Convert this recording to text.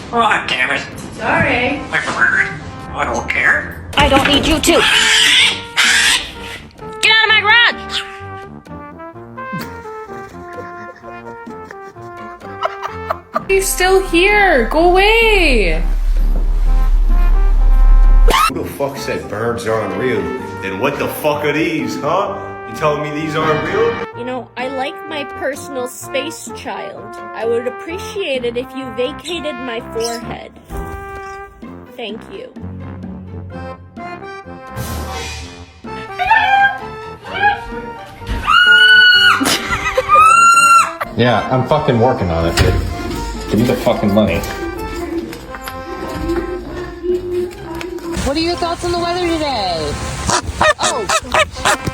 Oh, damn it. Sorry. I don't care. I don't need you to. Get out of my garage! He's still here. Go away. Who the fuck said birds aren't real? Then what the fuck are these, huh? You telling me these aren't real? You know, I like my personal space, child. I would appreciate it if you vacated my forehead. Thank you. Yeah, I'm fucking working on it, dude. Give me the fucking money. What are your thoughts on the weather today? Oh.